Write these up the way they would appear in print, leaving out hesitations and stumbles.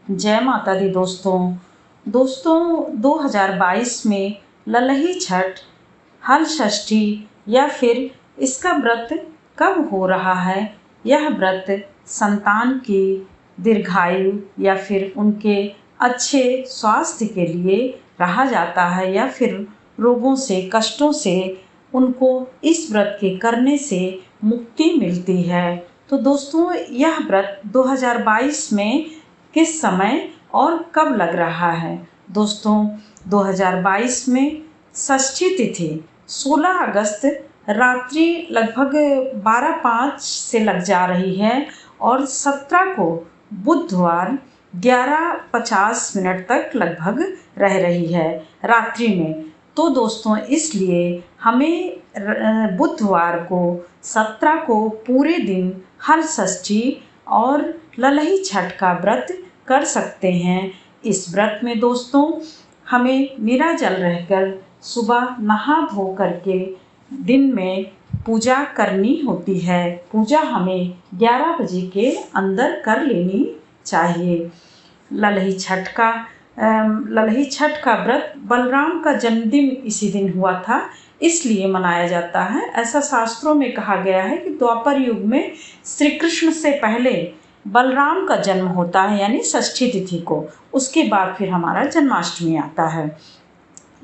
जय माता दी दोस्तों। 2022 में ललही छठ, हल षष्ठी या फिर इसका व्रत कब हो रहा है? यह व्रत संतान की दीर्घायु या फिर उनके अच्छे स्वास्थ्य के लिए रहा जाता है या फिर रोगों से, कष्टों से उनको इस व्रत के करने से मुक्ति मिलती है। तो दोस्तों, यह व्रत 2022 में किस समय और कब लग रहा है? दोस्तों, 2022 में षष्ठी तिथि 16 अगस्त रात्रि लगभग 12:05 से लग जा रही है और 17 को बुधवार 11:50 तक लगभग रह रही है रात्रि में। तो दोस्तों, इसलिए हमें बुधवार को 17 को पूरे दिन हल षष्ठी और ललही छठ का व्रत कर सकते हैं। इस व्रत में दोस्तों हमें निराजल रहकर सुबह नहा धो करके दिन में पूजा करनी होती है। पूजा हमें 11 बजे के अंदर कर लेनी चाहिए। ललही छठ का व्रत बलराम का जन्मदिन इसी दिन हुआ था, इसलिए मनाया जाता है। ऐसा शास्त्रों में कहा गया है कि द्वापर युग में श्री कृष्ण से पहले बलराम का जन्म होता है, यानी षष्ठी तिथि को। उसके बाद फिर हमारा जन्माष्टमी आता है।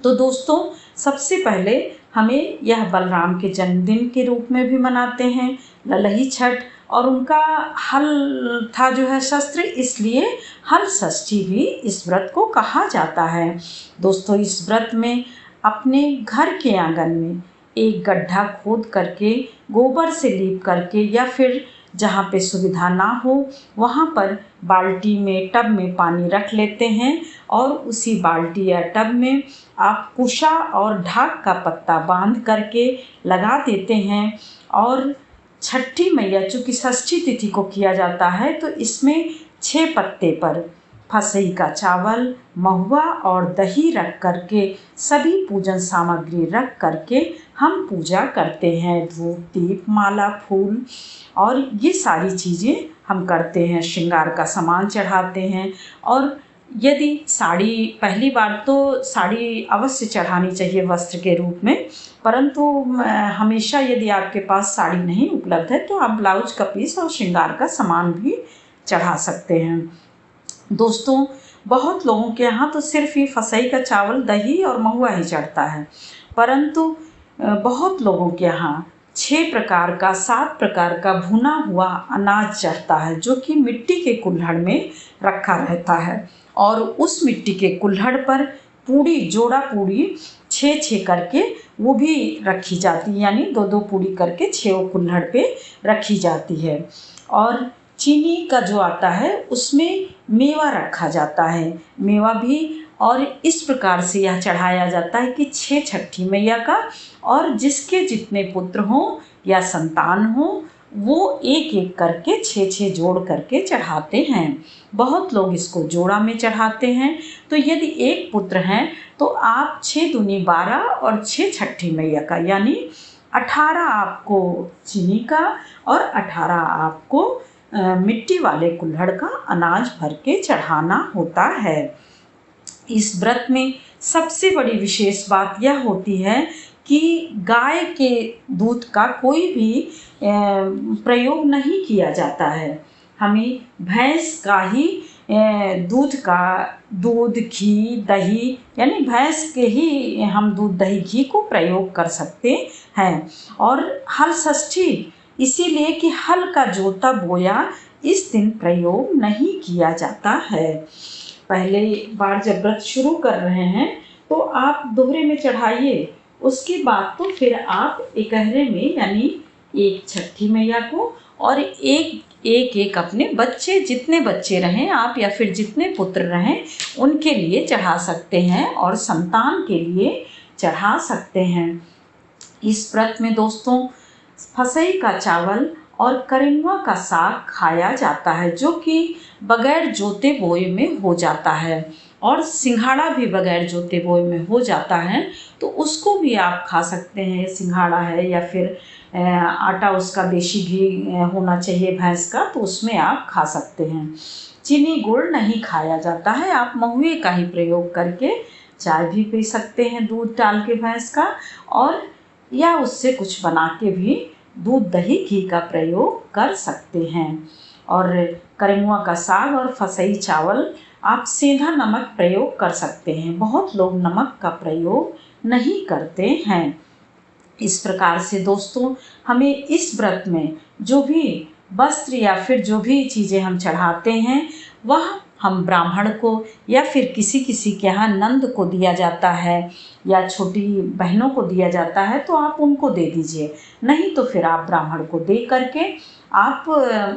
तो दोस्तों, सबसे पहले हमें यह बलराम के जन्मदिन के रूप में भी मनाते हैं ललही छठ, और उनका हल था जो है शस्त्र, इसलिए हल षष्ठी भी इस व्रत को कहा जाता है। दोस्तों, इस व्रत में अपने घर के आंगन में एक गड्ढा खोद करके गोबर से लीप करके या फिर जहाँ पे सुविधा ना हो वहाँ पर बाल्टी में, टब में पानी रख लेते हैं और उसी बाल्टी या टब में आप कुशा और ढाक का पत्ता बांध करके लगा देते हैं। और छठी मैया, चूँकि षष्ठी तिथि को किया जाता है, तो इसमें 6 पत्ते पर फसई का चावल, महुआ और दही रख करके सभी पूजन सामग्री रख करके हम पूजा करते हैं। धूप, दीप, माला, फूल और ये सारी चीज़ें हम करते हैं। श्रृंगार का सामान चढ़ाते हैं। और यदि साड़ी, पहली बार तो साड़ी अवश्य चढ़ानी चाहिए वस्त्र के रूप में, परंतु हमेशा यदि आपके पास साड़ी नहीं उपलब्ध है तो आप ब्लाउज का पीस और श्रृंगार का सामान भी चढ़ा सकते हैं। दोस्तों, बहुत लोगों के यहाँ तो सिर्फ ही फसई का चावल, दही और महुआ ही चढ़ता है, परंतु बहुत लोगों के यहाँ 6 प्रकार का, 7 प्रकार का भुना हुआ अनाज चढ़ता है, जो कि मिट्टी के कुल्हड़ में रखा रहता है। और उस मिट्टी के कुल्हड़ पर पूड़ी, जोड़ा पूड़ी 6-6 करके वो भी रखी जाती है, यानी 2-2 पूड़ी करके 6 कुल्हड़ पे रखी जाती है। और चीनी का जो आता है उसमें मेवा रखा जाता है, मेवा भी। और इस प्रकार से यह चढ़ाया जाता है कि 6 छठी मैया का, और जिसके जितने पुत्र हों या संतान हों वो एक एक करके 6-6 जोड़ करके चढ़ाते हैं। बहुत लोग इसको जोड़ा में चढ़ाते हैं। तो यदि एक पुत्र हैं तो आप 6 दूनी 12 और 6 छठी मैया का, यानी 18 आपको चीनी का और 18 आपको मिट्टी वाले कुल्हड़ का अनाज भर के चढ़ाना होता है। इस व्रत में सबसे बड़ी विशेष बात यह होती है कि गाय के दूध का कोई भी प्रयोग नहीं किया जाता है। हमें भैंस का ही दूध, घी, दही, यानी भैंस के ही हम दूध, दही, घी को प्रयोग कर सकते हैं। और हल षष्ठी इसीलिए कि हल का जोता बोया इस दिन प्रयोग नहीं किया जाता है। पहले बार जब व्रत शुरू कर रहे हैं तो आप दोहरे में चढ़ाइए, उसके बाद तो फिर आप एकहरे में, यानी एक छठी मैया को और एक अपने बच्चे, जितने बच्चे रहें आप या फिर जितने पुत्र रहें उनके लिए चढ़ा सकते हैं और संतान के लिए चढ़ा सकते हैं। इस व्रत में दोस्तों फसई का चावल और करेनुआ का साग खाया जाता है, जो कि बगैर जोते बोए में हो जाता है। और सिंघाड़ा भी बगैर जोते बोए में हो जाता है, तो उसको भी आप खा सकते हैं। सिंघाड़ा है या फिर आटा, उसका देशी घी होना चाहिए भैंस का, तो उसमें आप खा सकते हैं। चीनी गुड़ नहीं खाया जाता है। आप महुए का ही प्रयोग करके चाय भी पी सकते हैं दूध डाल के भैंस का, और या उससे कुछ बना के भी दूध दही घी का प्रयोग कर सकते हैं। और करेमुआ का साग और फसई चावल आप सेंधा नमक प्रयोग कर सकते हैं। बहुत लोग नमक का प्रयोग नहीं करते हैं। इस प्रकार से दोस्तों, हमें इस व्रत में जो भी वस्त्र या फिर जो भी चीज़ें हम चढ़ाते हैं वह हम ब्राह्मण को या फिर किसी किसी के यहाँ नंद को दिया जाता है या छोटी बहनों को दिया जाता है, तो आप उनको दे दीजिए। नहीं तो फिर आप ब्राह्मण को दे करके आप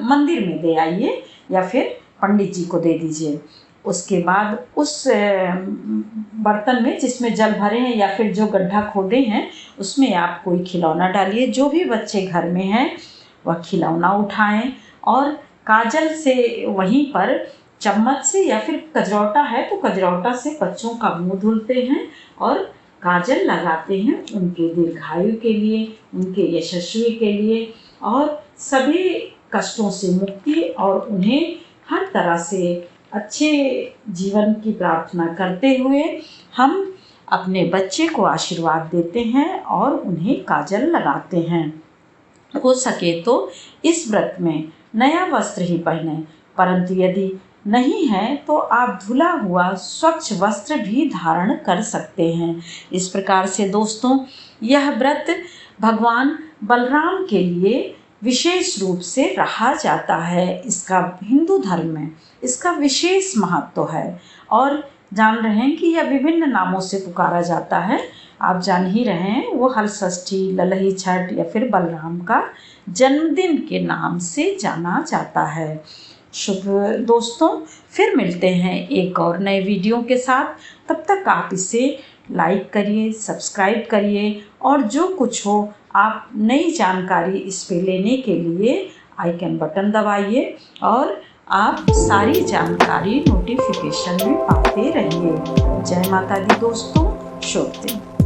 मंदिर में दे आइए या फिर पंडित जी को दे दीजिए। उसके बाद उस बर्तन में जिसमें जल भरे हैं या फिर जो गड्ढा खोदे हैं उसमें आप कोई खिलौना डालिए। जो भी बच्चे घर में हैं वह खिलौना उठाएं और काजल से वहीं पर चम्मच से या फिर कजरौटा है तो कजरौटा से बच्चों का मुंह धुलते हैं और काजल लगाते हैं उनके दीर्घायु के लिए, उनके यशस्वी के लिए, और सभी कष्टों से मुक्ति और उन्हें हर तरह से अच्छे जीवन की प्रार्थना करते हुए हम अपने बच्चे को आशीर्वाद देते हैं और उन्हें काजल लगाते हैं। हो सके तो इस व्रत में नया वस्त्र ही पहने, परंतु यदि नहीं है तो आप धुला हुआ स्वच्छ वस्त्र भी धारण कर सकते हैं। इस प्रकार से दोस्तों, यह व्रत भगवान बलराम के लिए विशेष रूप से रहा जाता है। इसका हिंदू धर्म में इसका विशेष महत्व है और जान रहे हैं कि यह विभिन्न नामों से पुकारा जाता है। आप जान ही रहे हैं, वो हल षष्ठी, ललही छठ या फिर बलराम का जन्मदिन के नाम से जाना जाता है। शुभ दोस्तों, फिर मिलते हैं एक और नए वीडियो के साथ। तब तक आप इसे लाइक करिए, सब्सक्राइब करिए और जो कुछ हो आप नई जानकारी इस पे लेने के लिए आइकन बटन दबाइए और आप सारी जानकारी नोटिफिकेशन में पाते रहिए। जय माता दी दोस्तों, शुभ दिन।